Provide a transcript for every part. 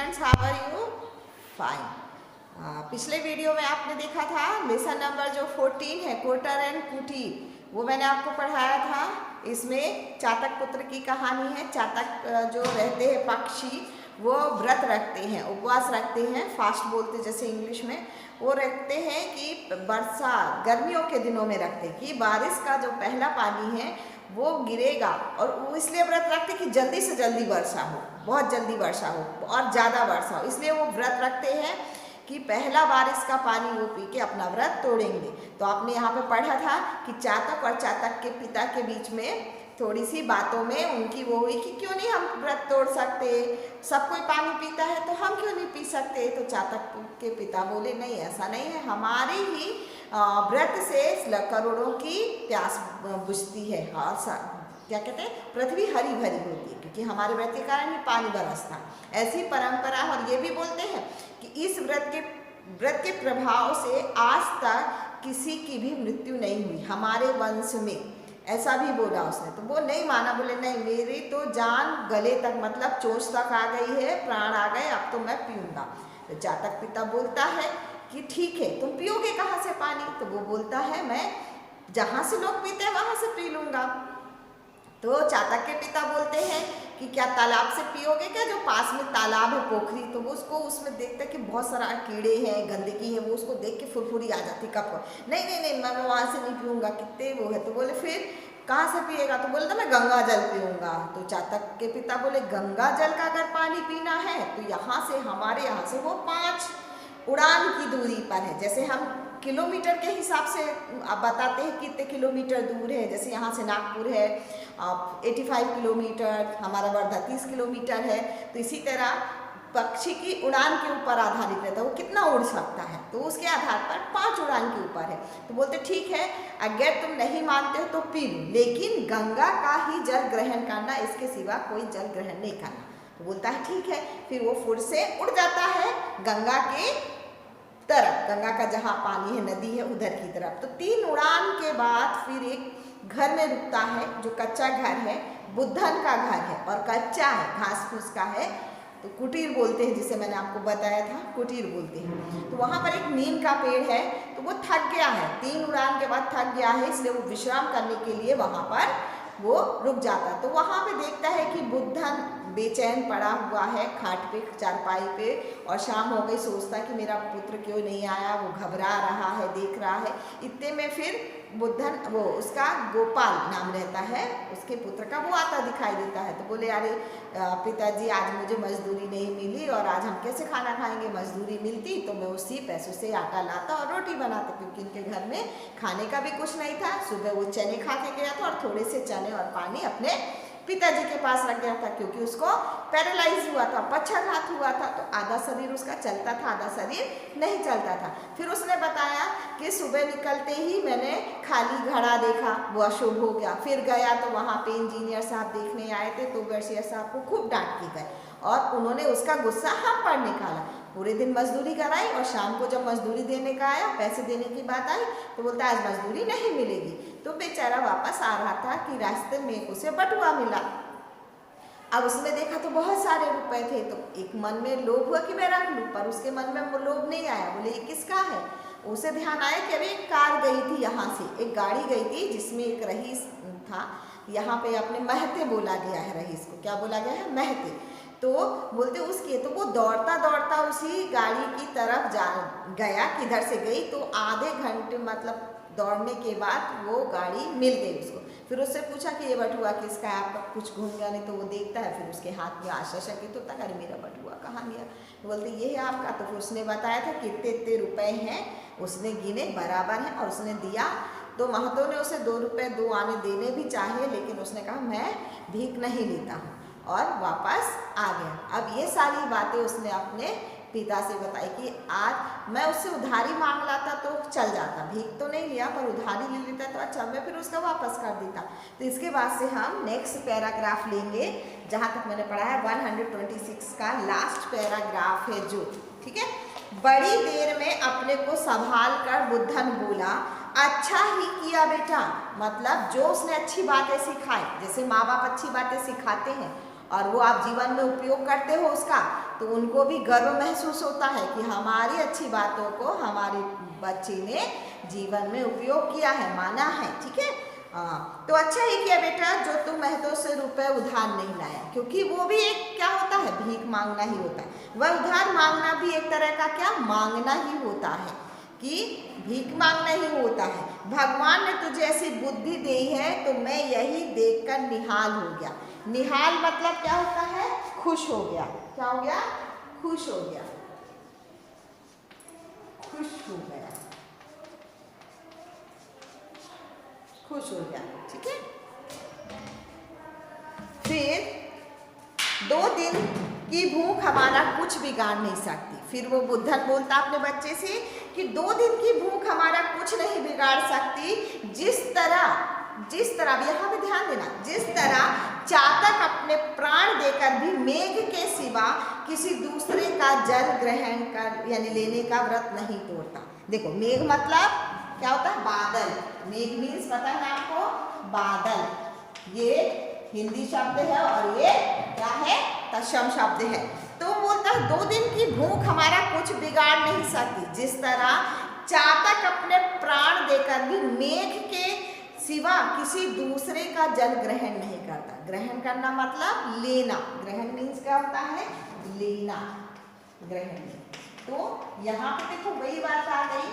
Students, how are you? Fine. पिछले video में आपने देखा था लेसन नंबर जो 14 है, कोटर एंड कुटी, वो मैंने आपको पढ़ाया था। इसमें चातक पुत्र की कहानी है। चातक जो रहते हैं पक्षी, वो व्रत रखते हैं, उपवास रखते हैं, फास्ट बोलते जैसे इंग्लिश में। वो रखते हैं कि वर्षा गर्मियों के दिनों में रखते हैं कि बारिश का जो पहला पानी है वो गिरेगा, और वो इसलिए व्रत रखते कि जल्दी से जल्दी वर्षा हो, बहुत जल्दी वर्षा हो और ज़्यादा वर्षा हो। इसलिए वो व्रत रखते हैं कि पहला बारिश का पानी वो पी के अपना व्रत तोड़ेंगे। तो आपने यहाँ पे पढ़ा था कि चातक और चातक के पिता के बीच में थोड़ी सी बातों में उनकी वो हुई कि क्यों नहीं हम व्रत तोड़ सकते, सब कोई पानी पीता है तो हम क्यों नहीं पी सकते। तो चातक के पिता बोले नहीं, ऐसा नहीं है, हमारे ही व्रत से करोड़ों की प्यास बुझती है और क्या कहते हैं, पृथ्वी हरी भरी होती है, क्योंकि हमारे व्रत के कारण ही पानी बरसता। ऐसी परंपरा। और ये भी बोलते हैं कि इस व्रत के प्रभाव से आज तक किसी की भी मृत्यु नहीं हुई हमारे वंश में, ऐसा भी बोला उसने। तो वो नहीं माना, बोले नहीं, मेरी तो जान गले तक, मतलब चोंच तक आ गई है, प्राण आ गए, अब तो मैं पीऊँगा। तो चातक पिता बोलता है कि ठीक है, तुम पियोगे कहाँ से पानी? तो वो बोलता है मैं जहाँ से लोग पीते हैं वहाँ से पी लूँगा। तो चातक के पिता बोलते हैं कि क्या तालाब से पियोगे क्या, जो पास में तालाब है, पोखरी? तो वो उसको उसमें देखता है कि बहुत सारा कीड़े हैं, गंदगी है, वो उसको देख के फुरफुरी आ जाती कप। नहीं नहीं नहीं, मैं वहाँ से नहीं पीऊँगा, कितने वो है। तो बोले फिर कहाँ से पिएगा? तो बोलता मैं गंगा जल पीऊँगा। तो चातक के पिता बोले गंगा जल का अगर पानी पीना है तो यहाँ से, हमारे यहाँ से वो 5 उड़ान की दूरी पर है। जैसे हम किलोमीटर के हिसाब से आप बताते हैं कितने किलोमीटर दूर है। जैसे यहाँ से नागपुर है 85 किलोमीटर, हमारा वर्धा 30 किलोमीटर है। तो इसी तरह पक्षी की उड़ान के ऊपर आधारित रहता है, वो कितना उड़ सकता है, तो उसके आधार पर 5 उड़ान के ऊपर है। तो बोलते ठीक है, अगर तुम नहीं मानते हो तो पी लो, लेकिन गंगा का ही जल ग्रहण करना, इसके सिवा कोई जल ग्रहण नहीं करना। तो बोलता है ठीक है। फिर वो फुर से उड़ जाता है गंगा के तरफ, गंगा का जहाँ पानी है, नदी है, उधर की तरफ। तो 3 उड़ान के बाद फिर एक घर में रुकता है, जो कच्चा घर है, बुद्धन का घर है और कच्चा है, घास फूस का है। तो कुटीर बोलते हैं, जिसे मैंने आपको बताया था, कुटीर बोलते हैं। तो वहाँ पर एक नीम का पेड़ है। तो वो थक गया है, 3 उड़ान के बाद थक गया है, इसलिए वो विश्राम करने के लिए वहाँ पर वो रुक जाता। तो वहाँ पे देखता है कि बुद्धन बेचैन पड़ा हुआ है खाट पे, चारपाई पे, और शाम हो गई। सोचता कि मेरा पुत्र क्यों नहीं आया, वो घबरा रहा है, देख रहा है। इतने में फिर बुद्धन, वो उसका गोपाल नाम रहता है, उसके पुत्र का, वो आता दिखाई देता है। तो बोले अरे पिताजी, आज मुझे मजदूरी नहीं मिली और आज हम कैसे खाना खाएंगे? मजदूरी मिलती तो मैं उसी पैसों से आटा लाता और रोटी बनाता, क्योंकि इनके घर में खाने का भी कुछ नहीं था। सुबह वो चने खा के गया था और थोड़े से चने और पानी अपने पिताजी के पास रख गया था, क्योंकि उसको पैरालाइज हुआ था, पक्षाघात हुआ था। तो आधा शरीर उसका चलता था, आधा शरीर नहीं चलता था। फिर उसने बताया कि सुबह निकलते ही मैंने खाली घड़ा देखा, वो अशुभ हो गया। फिर गया तो वहाँ पे इंजीनियर साहब देखने आए थे, तो वर्षिया साहब को खूब डांट की गई और उन्होंने उसका गुस्सा हम पर निकाला। पूरे दिन मजदूरी कराई और शाम को जब मजदूरी देने का आया, पैसे देने की बात आई, तो बोलता आज मजदूरी नहीं मिलेगी। तो बेचारा वापस आ रहा था कि रास्ते में उसे बटुआ मिला। अब उसने देखा तो बहुत सारे रुपए थे, तो एक मन में लोभ हुआ कि मैं रख लूँ, पर उसके मन में वो लोभ नहीं आया। बोले ये किसका है? उसे ध्यान आया कि अभी एक कार गई थी, यहाँ से एक गाड़ी गई थी जिसमें एक रईस था। यहाँ पे अपने महते बोला गया है, रईस को क्या बोला गया है? महते। तो बोलते उसकी, तो वो दौड़ता दौड़ता उसी गाड़ी की तरफ गया, किधर से गई। तो आधे घंटे मतलब दौड़ने के बाद वो गाड़ी मिल गई उसको। फिर उससे पूछा कि ये बटुआ किसका है, आपका कुछ घूम गया? नहीं। तो वो देखता है, फिर उसके हाथ में आश्चर्यचकित होता है, अरे मेरा बटुआ कहाँ गया? तो बोलते ये है आपका। तो फिर उसने बताया था कितने इतने रुपए हैं, उसने गिने, बराबर हैं, और उसने दिया। तो महतों ने उसे 2 रुपये 2 आने देने भी चाहे, लेकिन उसने कहा मैं भीख नहीं लेता हूँ, और वापस आ गया। अब ये सारी बातें उसने अपने पिता से बताई कि आज मैं उससे उधारी मांग लाता तो चल जाता, भीख तो नहीं लिया पर उधारी ले लेता तो अच्छा, मैं फिर उसका वापस कर देता। तो इसके बाद से हम नेक्स्ट पैराग्राफ लेंगे, जहाँ तक मैंने पढ़ा है 126 का लास्ट पैराग्राफ है जो, ठीक है। बड़ी देर में अपने को संभाल कर बुद्धन बोला, अच्छा ही किया बेटा। मतलब जो उसने अच्छी बातें सिखाई, जैसे माँ बाप अच्छी बातें सिखाते हैं और वो आप जीवन में उपयोग करते हो उसका, तो उनको भी गर्व महसूस होता है कि हमारी अच्छी बातों को हमारे बच्चे ने जीवन में उपयोग किया है, माना है। ठीक है, तो अच्छा ही किया बेटा जो तुम महतो से रुपए उधार नहीं लाया, क्योंकि वो भी एक क्या होता है, भीख मांगना ही होता है। वह उधार मांगना भी एक तरह का क्या मांगना ही होता है, कि भीख मांगना ही होता है। भगवान ने तुझे ऐसी बुद्धि दी है तो मैं यही देखकर निहाल हो गया। निहाल मतलब क्या होता है, खुश हो गया। क्या हो गया, खुश हो गया, खुश हो गया, खुश हो गया। ठीक है, फिर 2 दिन की भूख हमारा कुछ बिगाड़ नहीं सकती। फिर वो बुद्धन बोलता अपने बच्चे से कि 2 दिन की भूख हमारा कुछ नहीं बिगाड़ सकती। जिस तरह यहाँ पे ध्यान देना, जिस तरह चातक अपने प्राण देकर भी मेघ के सिवा किसी दूसरे का जल ग्रहण कर यानी लेने का व्रत नहीं तोड़ता। देखो मेघ मतलब क्या होता है, बादल। मेघ मीन्स पता है आपको, बादल। ये हिंदी शब्द है और ये क्या है, तत्सम शब्द है। तो बोलता है 2 दिन की भूख हमारा कुछ बिगाड़ नहीं सकती। जिस तरह चातक अपने प्राण देकर भी मेघ के सिवा किसी दूसरे का जल ग्रहण नहीं करता। ग्रहण करना मतलब लेना, ग्रहण मीन्स क्या होता है, लेना, ग्रहण। तो यहाँ पे देखो वही बात आ गई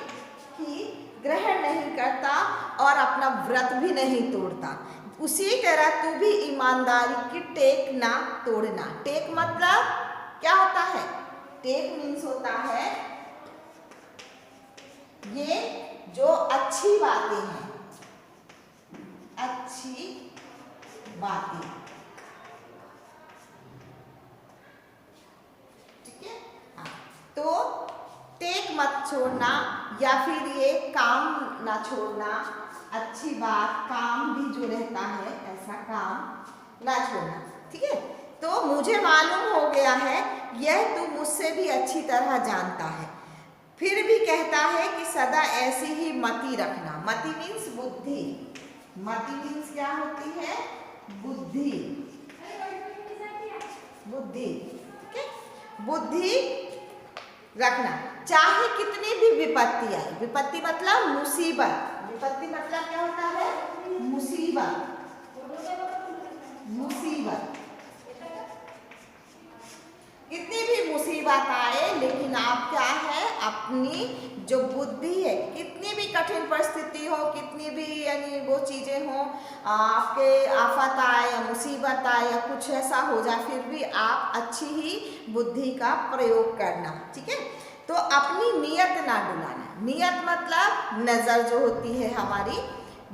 कि ग्रहण नहीं करता और अपना व्रत भी नहीं तोड़ता। उसी तरह तू भी ईमानदारी की टेक ना तोड़ना। टेक मतलब क्या होता है, टेक मीन्स होता है ये जो अच्छी बातें हैं, अच्छी बातें। ठीक है, हाँ, तो टेक मत छोड़ना या फिर ये काम ना छोड़ना, अच्छी बात, काम भी जो रहता है ऐसा काम ना छोड़ना। ठीक है, तो मुझे मालूम हो गया है यह तू मुझसे भी अच्छी तरह जानता है, फिर भी कहता है कि सदा ऐसी ही मति रखना। मति मीन्स बुद्धि, मति मीन्स क्या होती है, बुद्धि, बुद्धि। ठीक है, बुद्धि रखना चाहे कितनी भी विपत्ति आए। विपत्ति मतलब मुसीबत, विपत्ति मतलब क्या होता है, मुसीबत, मुसीबत। कितनी भी मुसीबत आए लेकिन आप क्या है, अपनी जो बुद्धि है, कितनी भी कठिन परिस्थिति हो, कितनी भी यानी वो चीज़ें हो, आपके आफत आए या मुसीबत आए या कुछ ऐसा हो जाए, फिर भी आप अच्छी ही बुद्धि का प्रयोग करना। ठीक है, तो अपनी नियत ना डुलाना। नियत मतलब नज़र जो होती है हमारी,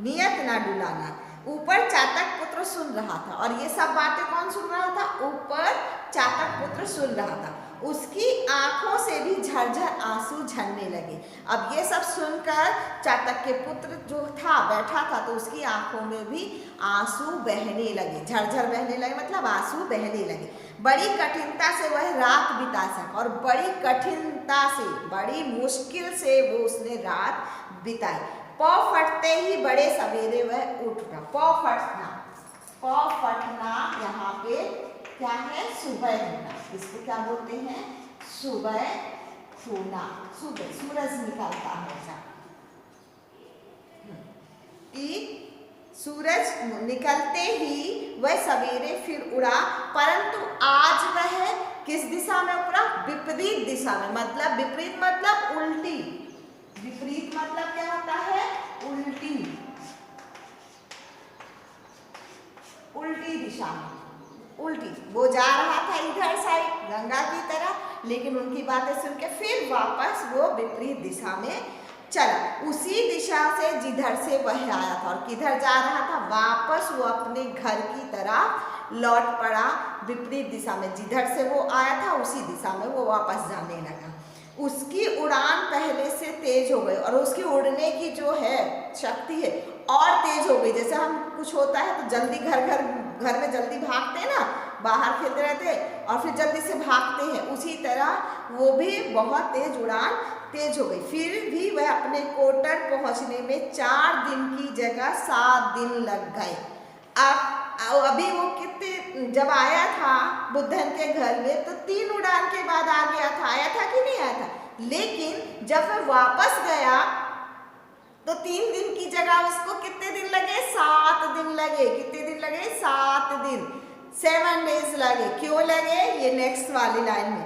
नियत ना डुलाना। ऊपर चातक पुत्र सुन रहा था, और ये सब बातें कौन सुन रहा था, ऊपर चातक पुत्र सुन रहा था। उसकी आंखों से भी झरझर आंसू झरने लगे। अब ये सब सुनकर चातक के पुत्र जो था बैठा था, तो उसकी आंखों में भी आंसू बहने लगे। झरझर बहने लगे मतलब आंसू बहने लगे। बड़ी कठिनता से वह रात बिता सका, और बड़ी कठिनता से, बड़ी मुश्किल से वो उसने रात बिताई। पौ फटते ही बड़े सवेरे वह उठ उठा। पौ फटना, पौ फटना यहाँ पे क्या है, सुबह होना। इसको क्या बोलते हैं, सुबह होना। सुबह सूरज निकलता है, सूरज निकलते ही वह सवेरे फिर उड़ा, परंतु आज वह किस दिशा में उड़ा, विपरीत दिशा में। मतलब विपरीत मतलब उल्टी, विपरीत मतलब क्या होता है, उल्टी, उल्टी दिशा में, उल्टी। वो जा रहा था इधर साइड गंगा की तरह, लेकिन उनकी बातें सुन के फिर वापस वो विपरीत दिशा में चला। उसी दिशा से जिधर से वह आया था, और किधर जा रहा था, वापस वो अपने घर की तरफ लौट पड़ा। विपरीत दिशा में, जिधर से वो आया था उसी दिशा में वो वापस जाने लगा। उसकी उड़ान पहले से तेज हो गई, और उसकी उड़ने की जो है शक्ति है और तेज हो गई। जैसे हम कुछ होता है तो जल्दी घर में जल्दी भागते हैं ना, बाहर खेलते रहते हैं और फिर जल्दी से भागते हैं, उसी तरह वो भी बहुत तेज उड़ान तेज हो गई। फिर भी वह अपने कोटर पहुंचने में 4 दिन की जगह 7 दिन लग गए। अब अभी वो कितने जब आया था बुद्धन के घर में तो 3 उड़ान के बाद आ गया था, आया था कि नहीं आया था। लेकिन जब वह वापस गया तो 3 दिन की जगह उसको कितने दिन लगे, 7 दिन लगे। कितने दिन लगे, 7 दिन, 7 डेज लगे। क्यों लगे, ये नेक्स्ट वाली लाइन में।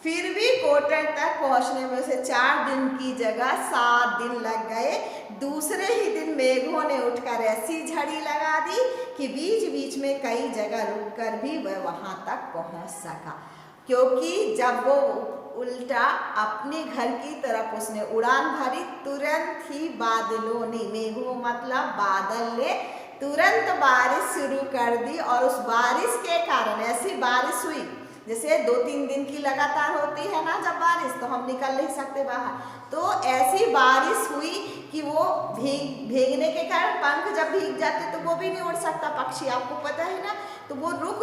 फिर भी कोटर तक पहुंचने में उसे 4 दिन की जगह 7 दिन लग गए। दूसरे ही दिन मेघों ने उठकर ऐसी झड़ी लगा दी कि बीच बीच में कई जगह रुककर भी वह वहां तक पहुंच सका। क्योंकि जब वो उल्टा अपने घर की तरफ उसने उड़ान भरी, तुरंत ही बादलों ने, मेघों मतलब बादल ने तुरंत बारिश शुरू कर दी। और उस बारिश के कारण ऐसी बारिश हुई जैसे 2-3 दिन की लगातार होती है ना जब बारिश, तो हम निकल नहीं सकते बाहर। तो ऐसी बारिश हुई कि वो भीगने के कारण पंख जब भीग जाते तो वो भी नहीं उड़ सकता पक्षी, आपको पता है ना। तो वो रुक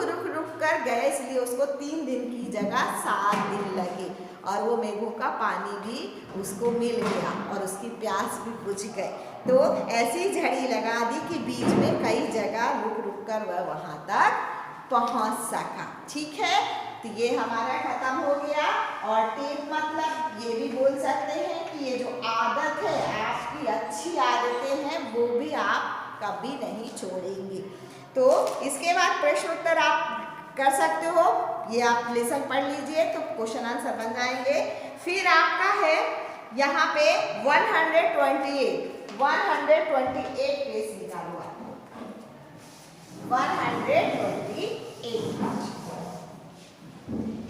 कर गए, इसलिए उसको 3 दिन की जगह 7 दिन लगे। और वो मेघों का पानी भी उसको मिल गया और उसकी प्यास भी बुझ गई। तो ऐसी झड़ी लगा दी कि बीच में कई जगह रुक कर वह वहाँ तक पहुँच सका। ठीक है, तो ये हमारा खत्म हो गया। और टिप मतलब ये भी बोल सकते हैं कि ये जो आदत है, आपकी अच्छी आदतें हैं, वो भी आप कभी नहीं छोड़ेंगे। तो इसके बाद प्रश्न उत्तर आप कर सकते हो, ये आप लेसन पढ़ लीजिए तो क्वेश्चन आंसर बन जाएंगे। फिर आपका है यहाँ पे 128 पेज लिखा हुआ, 128।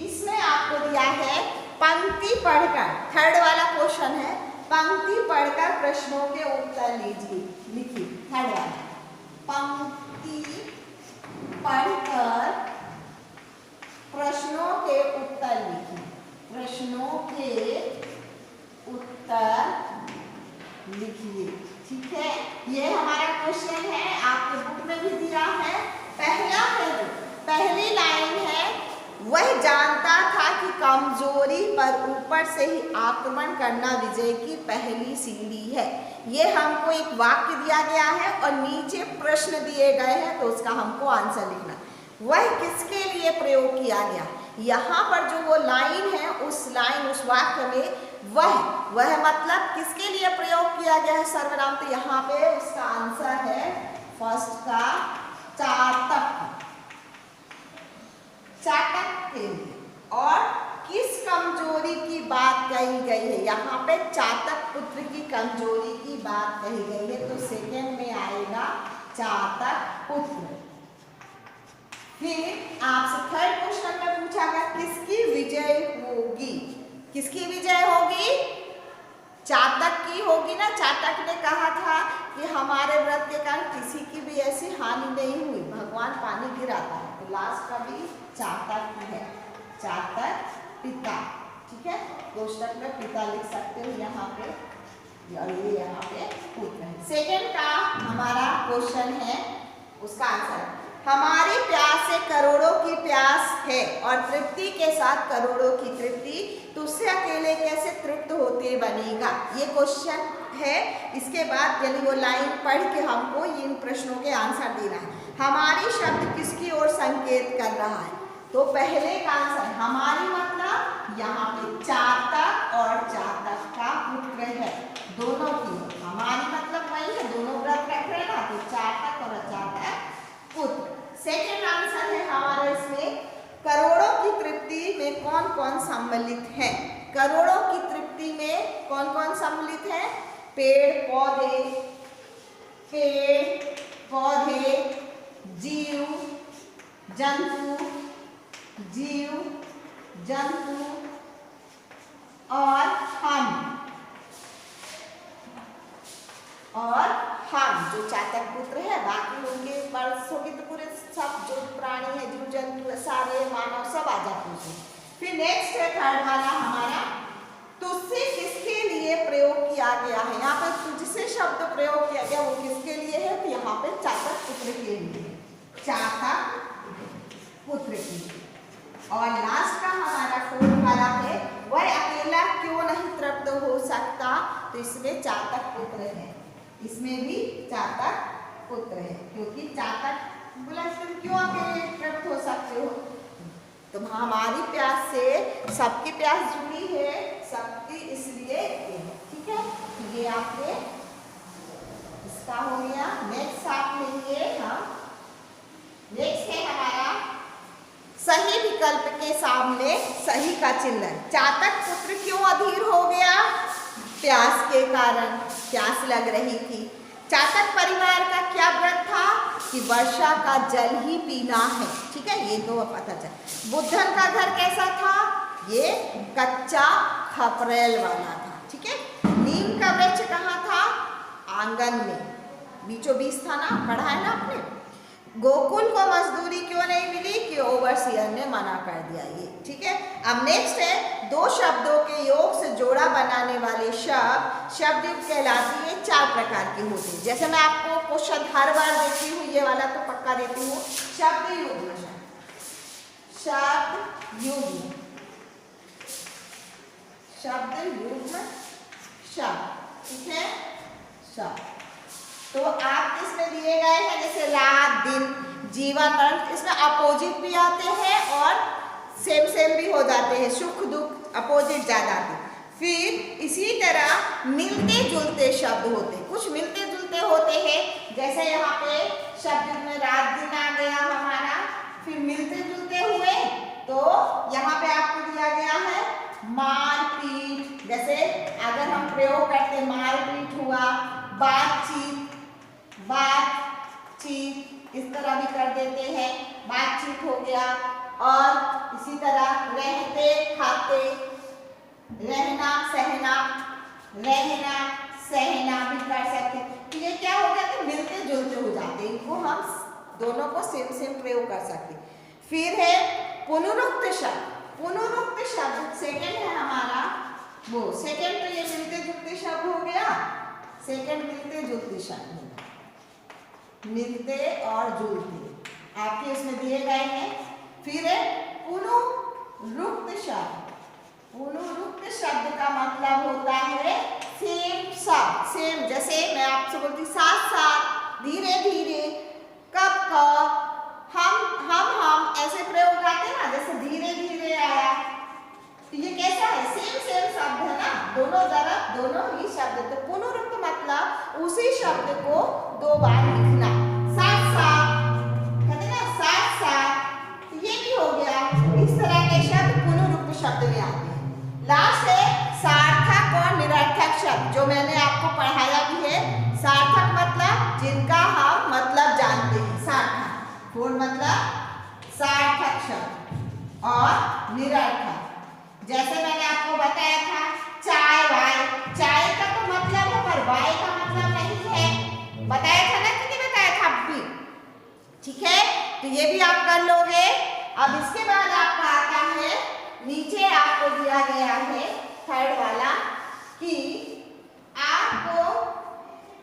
इसमें आपको दिया है पंक्ति पढ़कर, थर्ड वाला क्वेश्चन है, पंक्ति पढ़कर प्रश्नों के उत्तर लीजिए। लिखिए थर्ड वाला, पंक्ति पढ़कर प्रश्नों के उत्तर लिखिए। प्रश्नों के उत्तर लिखिए। ठीक है, ये हमारा क्वेश्चन है, आपके बुक में भी दिया है। पहला है, पहली लाइन है, वह जानता था कि कमजोरी पर ऊपर से ही आक्रमण करना विजय की पहली सीढ़ी है। ये हमको एक वाक्य दिया गया है और नीचे प्रश्न दिए गए हैं, तो उसका हमको आंसर लिखना। वह किसके लिए प्रयोग किया गया, यहाँ पर जो वो लाइन है, उस वाक्य में वह मतलब किसके लिए प्रयोग किया गया है सर्वनाम, तो यहाँ पे उसका आंसर है फर्स्ट का चातक के लिए। और किस कमजोरी की बात कही गई है, यहाँ पे चातक पुत्र की कमजोरी की बात कही गई है, तो सेकेंड में आएगा चातक पुत्र। फिर आपसे थर्ड क्वेश्चन में पूछा गया किसकी विजय होगी, किसकी विजय होगी, चातक की होगी ना। चातक ने कहा था कि हमारे व्रत के कारण किसी की भी ऐसी हानि नहीं हुई, भगवान पानी गिराता है, तो लास्ट का भी चातक की है, चातक पिता। ठीक है, कोष्टक में पिता लिख सकते हो यहाँ पे, और ये यहाँ पे पुत्र है। सेकेंड का हमारा क्वेश्चन है, उसका आंसर हमारी प्यास से करोड़ों की प्यास है और तृप्ति के साथ करोड़ों की तृप्ति, तो उससे अकेले कैसे तृप्त होते बनेगा, ये क्वेश्चन है। इसके बाद यानी वो लाइन पढ़ के हमको इन प्रश्नों के आंसर देना है। हमारी शब्द किसकी ओर संकेत कर रहा है, तो पहले का आंसर हमारी मतलब यहाँ पे चातक और चातक का पुत्र है, दोनों की। हमारी मतलब वही है, दोनों व्रत रख रहे ना, तो चातक और अचातक पुत्र। सेकेंड आंसर है हमारा इसमें करोड़ों की तृप्ति में कौन कौन सम्मिलित है, करोड़ों की तृप्ति में कौन कौन सम्मिलित है, पेड़ पौधे, जीव जंतु और हम जो चातक पुत्र है, बाकी उनके वर्षों के तो पूरे सब जो प्राणी है, जीव जंतु सारे मानव सब आ जाते हैं। फिर नेक्स्ट है थर्ड वाला हमारा, तुझसे किसके लिए प्रयोग किया गया है, यहाँ पे तुझसे शब्द प्रयोग किया गया, वो किसके लिए है, तो यहाँ पे चातक पुत्र के लिए, चातक पुत्र के लिए। और लास्ट का हमारा फोर्थ वाला है, वह अकेला क्यों नहीं तृप्त हो सकता, तो इसमें चातक पुत्र है, इसमें भी चातक पुत्र है, क्योंकि चातक बोला तुम क्यों अकेले तृप्त हो सकते हो? तुम हमारी प्यास से सबकी प्यास जुड़ी है, सबकी, इसलिए ठीक है। ये आपने इसका हो गया। नेक्स्ट आप लेंगे हम, नेक्स्ट है हमारा सही विकल्प के सामने सही का चिन्ह। चातक पुत्र क्यों अधीर हो गया? प्यास के कारण, प्यास लग रही थी। चातक परिवार का क्या व्रत था कि वर्षा का जल ही पीना है, ठीक है, ये तो पता चल। बुद्धन का घर कैसा था? ये कच्चा खपरेल वाला था, ठीक है। नीम का वृक्ष कहाँ था? आंगन में, बीचों बीच था ना, पढ़ा है ना आपने। गोकुल को मजदूरी क्यों नहीं मिली? कि ओवरसियर ने मना कर दिया, ये ठीक है। अब नेक्स्ट है दो शब्दों के योग से जोड़ा बनाने वाले शब्द शब्द युक्त कहलाती है। 4 प्रकार के होते हैं। जैसे मैं आपको क्वेश्चन हर बार देती हूँ, ये वाला तो पक्का देती हूँ। शब्द युग्म, शब्द युग्म, शब्द युग्म शब्द, ठीक है, शब्द। तो आप इसमें दिए गए हैं जैसे रात दिन जीवन मरण, इसमें अपोजिट भी आते हैं और सेम भी हो जाते हैं। सुख दुख अपोजिट ज्यादा आते। फिर इसी तरह मिलते जुलते शब्द होते हैं, कुछ मिलते जुलते होते हैं। जैसे यहाँ पे शब्द में रात दिन आ गया हमारा, फिर मिलते जुलते हुए तो यहाँ पे आपको दिया गया है मारपीट। जैसे अगर हम प्रयोग करते मारपीट हुआ, बातचीत, बातचीत इस तरह भी कर देते हैं, बातचीत हो गया। और इसी तरह रहते खाते, रहना सहना, रहना सहना भी कर सकते हैं। तो ये क्या हो गया कि मिलते जुलते हो जाते हैं, इनको हम दोनों को सेम प्रयोग कर सकते हैं। फिर है पुनरुक्त शब्द। पुनरुक्त शब्द सेकंड है हमारा, वो सेकंड तो ये मिलते जुलते शब्द हो गया। सेकंड मिलते जुलते शब्द, मिलते और जुलते आपके इसमें दिए गए हैं। फिर है पुनरुक्त शब्द। पुनरुक्त शब्द का मतलब होता है सेम शब्द, सेम। जैसे मैं आपसे बोलती साथ साथ, धीरे धीरे, कब कब, हम ऐसे प्रयोग आते ना, जैसे धीरे धीरे आया, तो ये कैसा है? सेम शब्द है ना, दोनों तरफ दोनों ही शब्द। तो पुनरुक्त मतलब उसी शब्द को 2 बार लिखना, साथ साथ, कहते ना साथ साथ, तो ये भी हो गया। इस तरह के शब्द पुनरुक्त शब्द में आते हैं। लास्ट है सार्थक और निरर्थक शब्द, जो मैंने आपको पढ़ाया भी है। सार्थक मतलब जिनका हम मतलब जानते हैं, सार्थक। फोर मतलब सार्थक शब्द और निरर्थक। जैसे मैंने आपको बताया था चाय वाय, चाय का तो मतलब है पर वाय का मतलब नहीं है, बताया था ना कि नहीं बताया था अभी, ठीक है। तो ये भी आप कर लोगे। अब इसके बाद आपका आता है, नीचे आपको दिया गया है थर्ड वाला कि आपको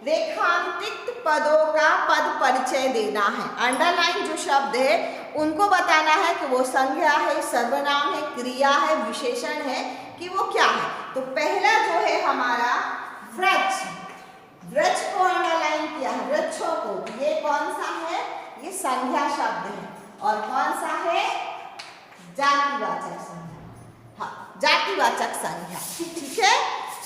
रेखांकित पदों का पद परिचय देना है। अंडरलाइन जो शब्द है उनको बताना है कि वो संज्ञा है, सर्वनाम है, क्रिया है, विशेषण है, कि वो क्या है। तो पहला जो है हमारा वृक्ष, वृक्ष को अंडरलाइन किया है, वृक्षों को। ये कौन सा है? ये संज्ञा शब्द है। और कौन सा है? जातिवाचक संज्ञा, हाँ, जातिवाचक संज्ञा, ठीक है।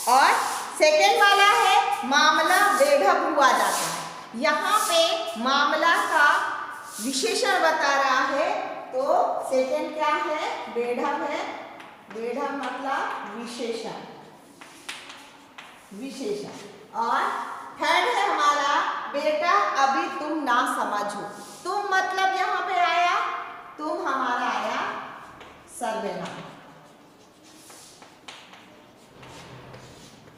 और सेकेंड वाला है मामला बेढब हुआ जाता है। यहाँ पे मामला का विशेषण बता रहा है, तो सेकेंड क्या है? बेढब है। बेढब मतलब विशेषण, विशेषण। और थर्ड है हमारा बेटा अभी तुम ना समझो। तुम मतलब यहाँ पे आया, तुम हमारा आया सर्वनाम।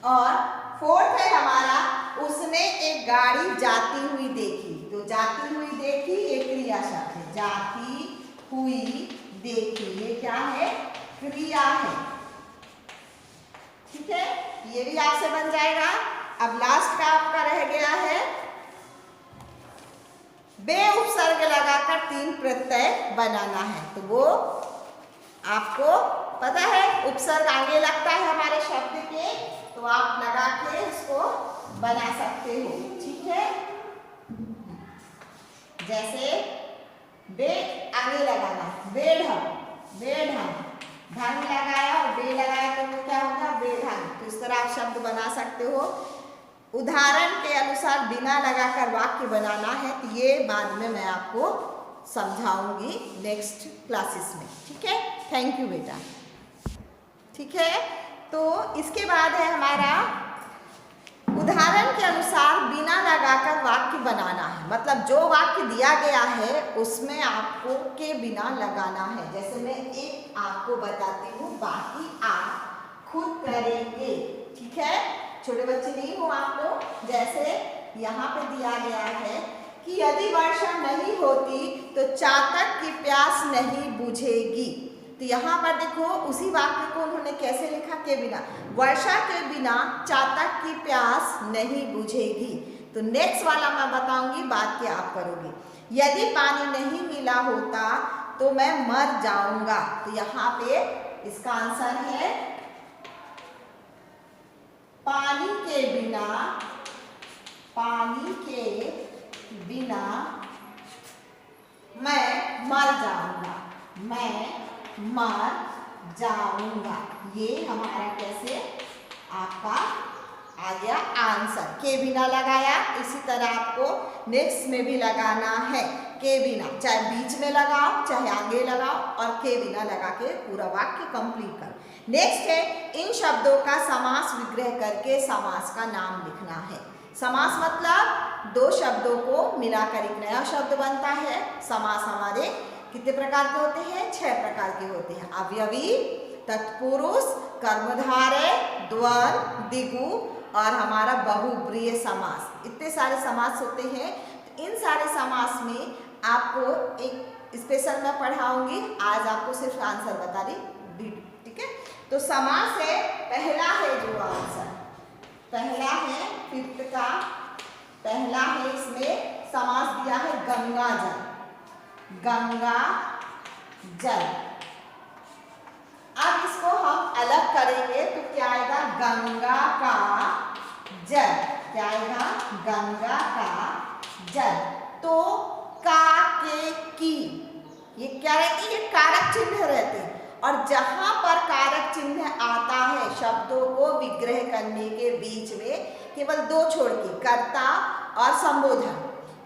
और फोर्थ है हमारा उसने एक गाड़ी जाती हुई देखी। तो जाती हुई देखी ये क्रिया शब्द है, जाती हुई देखी ये क्या है? क्रिया है, ठीक है। ये भी आपसे बन जाएगा। अब लास्ट का आपका रह गया है बे उपसर्ग लगाकर 3 प्रत्यय बनाना है। तो वो आपको पता है, उपसर्ग आगे लगता है हमारे शब्द के, तो आप लगा के इसको बना सकते हो, ठीक है। जैसे बे आगे लगाना, बेढंग, बेढंग, ढंग लगाया और बे लगाया तो वो क्या होगा, बेढंग। तो इस तरह आप शब्द बना सकते हो। उदाहरण के अनुसार बिना लगाकर वाक्य बनाना है, तो ये बाद में मैं आपको समझाऊंगी नेक्स्ट क्लासेस में, ठीक है। थैंक यू बेटा। ठीक है, तो इसके बाद है हमारा उदाहरण के अनुसार बिना लगाकर वाक्य बनाना है। मतलब जो वाक्य दिया गया है उसमें आपको के बिना लगाना है। जैसे मैं एक आपको बताती हूँ, बाकी आप खुद करेंगे, ठीक है। छोटे बच्चे नहीं हो आप लोग। जैसे यहाँ पे दिया गया है कि यदि वर्षा नहीं होती तो चातक की प्यास नहीं बुझेगी। तो यहाँ पर देखो उसी वाक्य को उन्होंने कैसे लिखा, के बिना, वर्षा के बिना चातक की प्यास नहीं बुझेगी। तो नेक्स्ट वाला मैं बताऊंगी, बात क्या आप करोगे। यदि पानी नहीं मिला होता तो मैं मर जाऊंगा। तो यहाँ पे इसका आंसर है पानी के बिना, पानी के बिना मैं मर जाऊंगा, मैं मर जाऊंगा। ये हमारा कैसे आपका आ गया आंसर, के बिना लगाया। इसी तरह आपको नेक्स्ट में भी लगाना है के बिना, चाहे बीच में लगाओ चाहे आगे लगाओ, और के बिना लगा के पूरा वाक्य कंप्लीट करो। नेक्स्ट है इन शब्दों का समास विग्रह करके समास का नाम लिखना है। समास मतलब दो शब्दों को मिलाकर एक नया शब्द बनता है। समास हमारे कितने प्रकार के होते हैं, 6 प्रकार के होते हैं। अवयवी, तत्पुरुष, कर्मधारय, द्वंद्व, द्विगु और हमारा बहुब्रीहि समास। इतने सारे समास होते हैं। तो इन सारे समास में आपको एक स्पेशल मैं पढ़ाऊंगी, आज आपको सिर्फ आंसर बता दी, ठीक है। तो समास है, पहला है जो आंसर, पहला है 5th का, पहला है इसमें समास दिया है गंगा जल, गंगा जल। अब इसको हम अलग करेंगे तो क्या आएगा, गंगा का जल, क्या आएगा, गंगा का जल। तो का के की, ये क्या रहती है, ये कारक चिन्ह रहते हैं। और जहां पर कारक चिन्ह आता है शब्दों को विग्रह करने के बीच में, केवल 2 छोड़ के, कर्ता और संबोधन,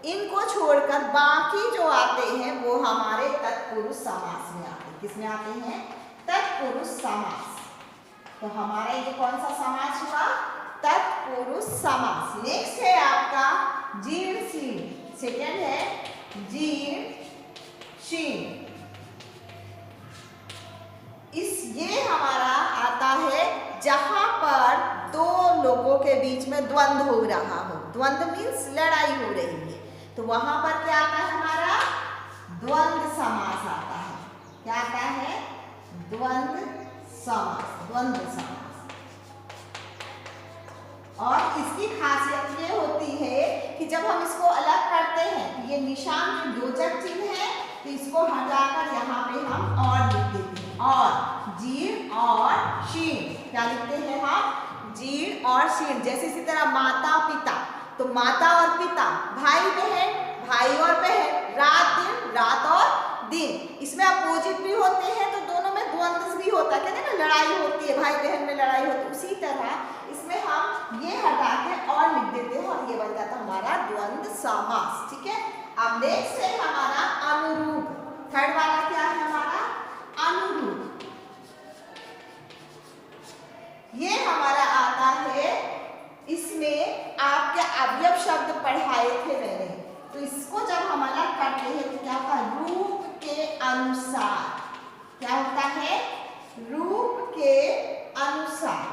इनको छोड़कर बाकी जो आते हैं वो हमारे तत्पुरुष समास में आते हैं। किसमें आते हैं, तत्पुरुष समास। तो हमारा ये कौन सा समास हुआ, तत्पुरुष समास। नेक्स्ट है आपका जीर्ण शीर्ण, सेकेंड है जीर्ण शीर्ण। ये हमारा आता है जहां पर 2 लोगों के बीच में द्वंद्व हो रहा हो। द्वंद्व मीन्स लड़ाई हो रही है, तो वहां पर क्या आता है, हमारा द्वंद्व समास आता है। क्या आता है, द्वंद्व समास, द्वंद्व समास। और इसकी खासियत ये होती है कि जब हम इसको अलग करते हैं, ये निशान जो योजक चिन्ह है, तो इसको हटाकर यहाँ पे हम और लिख देते हैं, और जीर्ण और शीर्ण। क्या लिखते हैं हम, जीर्ण और शीर्ण। जैसे इसी तरह माता पिता, तो माता और पिता, भाई बहन, भाई और बहन, रात दिन, रात और दिन। इसमें अपोजिट भी होते हैं तो दोनों में द्वंद्व भी होता है, कहते हैं ना लड़ाई होती है, भाई बहन में लड़ाई होती है। उसी तरह इसमें हम ये हटा के और लिख देते हैं और ये बन जाता है हमारा द्वंद्व समास, ठीक है। अब नेक्स्ट है हमारा अनुरूप। थर्ड वाला क्या है हमारा, अनुरूप। ये हमारा आता है, इसमें आपके अवयव शब्द पढ़ाए थे मैंने, तो इसको जब हम अलग करते हैं तो क्या होता है, रूप के अनुसार। क्या होता है, रूप के अनुसार।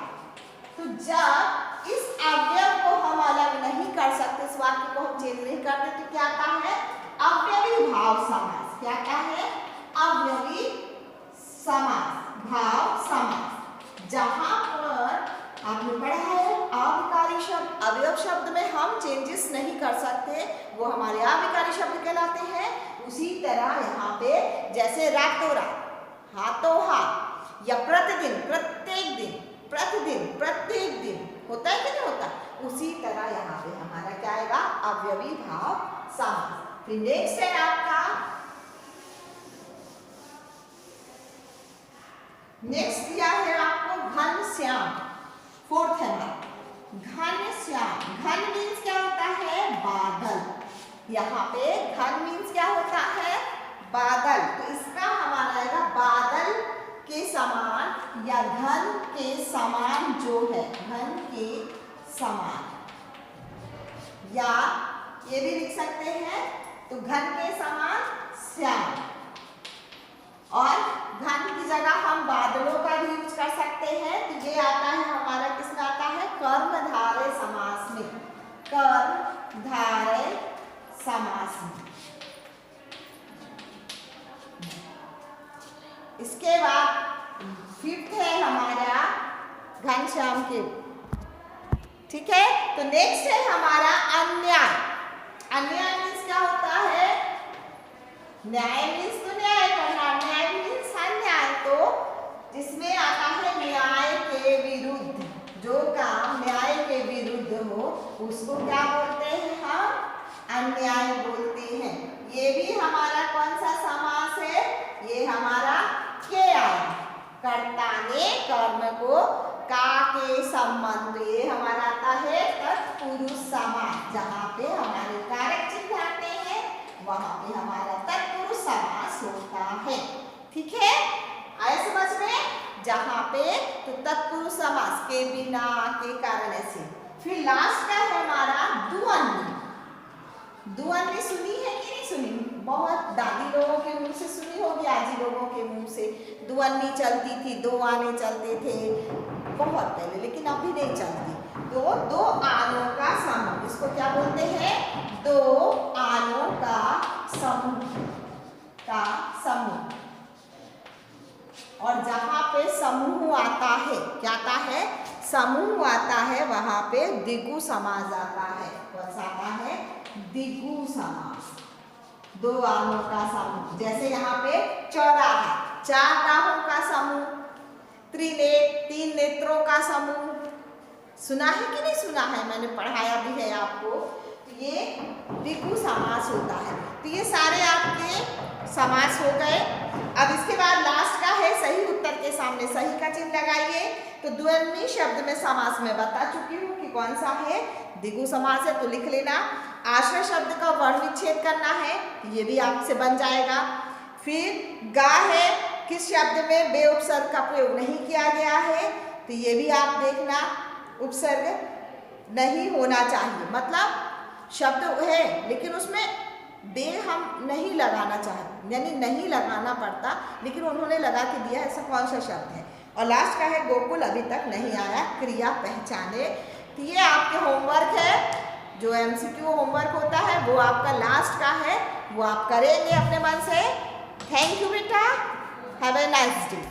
तो जब इस अवयव को हम अलग नहीं कर सकते, इस वाक्य को हम चेंज नहीं करते, तो क्या आता है, अवयवी भाव समास। क्या आता है, अवयवी समास, भाव समास। जहां पर आपने पढ़ा है अविकारी शब्द, अवयव शब्द में हम चेंजेस नहीं कर सकते, वो हमारे अविकारी शब्द कहलाते हैं। उसी तरह यहाँ पे जैसे रातों रात, हाथों हाथ, या प्रतिदिन, प्रत्येक दिन, प्रतिदिन, प्रत्येक दिन होता है कि नहीं होता, उसी तरह यहाँ पे हमारा क्या आएगा, अवयवी भाव समास। फिर नेक्स्ट है आपका नेक्स्ट दिया है आपको घनश्याम, फोर्थ है ना, घनश्याम। घन मीन्स क्या होता है? बादल। यहाँ पे घन मीन्स क्या होता है? बादल। तो इसका हमारा आएगा बादल के समान या घन के समान जो है, घन के समान, या ये भी लिख सकते हैं तो घन के समान श्याम। और घन की जगह हम बादलों का भी यूज कर सकते हैं। तो ये आता है हमारा, किसमें आता है? कर्मधारय समास में, कर्मधारय समास में। इसके बाद फिफ्थ है हमारा घनश्याम के, ठीक है। तो नेक्स्ट है हमारा अन्याय। अन्याय मीन्स क्या होता है? न्याय मीन्स तो न्याय करना, न्याय मीन्स अन्याय। तो जिसमें आता है न्याय के विरुद्ध, जो काम न्याय के विरुद्ध हो उसको क्या बोलते हैं? हम अन्याय बोलते हैं। ये भी हमारा कौन सा समास है? ये हमारा के आया, कर्ता ने कर्म को का के संबंध, ये हमारा आता है तत्पुरुष समास। जहाँ पे हमारे कारक चिन्ह आते हैं वहां पे हमारा तत्पुरुष समास होता है, ठीक है। आए समझ में? जहाँ पे तो तत्पुरुष समास के बिना, के कारण, ऐसे। फिर लास्ट का है हमारा द्वंद्व। द्वंद्व सुनी है कि नहीं सुनी? बहुत दादी लोगों के मुंह से सुनी होगी, आजी लोगों के मुंह से। द्वंद्व चलती थी, दो आने चलते थे बहुत पहले, लेकिन अभी नहीं चलती। तो दो आनों का समूह, इसको क्या बोलते हैं? दो आनों का समूह, का समूह। और जहाँ पे समूह आता है, क्या आता है? समूह आता है, वहां पे द्विगु समास आता है। कौन सा आता है? द्विगु समास। दो आनों का समूह, जैसे यहाँ पे चौराहा, चार राहों का समूह, त्रिनेत्र, तीन नेत्रों का समूह। सुना है कि नहीं सुना है? मैंने पढ़ाया भी है आपको। तो ये द्विगु समास होता है। तो ये सारे आपके समास हो गए। अब इसके बाद लास्ट का है सही उत्तर के सामने सही का चिन्ह लगाइए। तो द्वंद्वी शब्द में समास में बता चुकी हूँ कि कौन सा है, द्विगु समास है, तो लिख लेना। आश्रय शब्द का वर्ण विच्छेद करना है, ये भी आपसे बन जाएगा। फिर गा है, किस शब्द में बे उपसर्ग का प्रयोग नहीं किया गया है, तो ये भी आप देखना, उपसर्ग नहीं होना चाहिए। मतलब शब्द है लेकिन उसमें बे हम नहीं लगाना चाहते, यानी नहीं लगाना पड़ता, लेकिन उन्होंने लगा के दिया, ऐसा कौन सा शब्द है। और लास्ट का है गोकुल अभी तक नहीं आया, क्रिया पहचाने। तो ये आपके होमवर्क है, जो MCQ होमवर्क होता है वो आपका लास्ट का है, वो आप करेंगे अपने मन से। थैंक यू बेटा, हैव ए नाइस डे।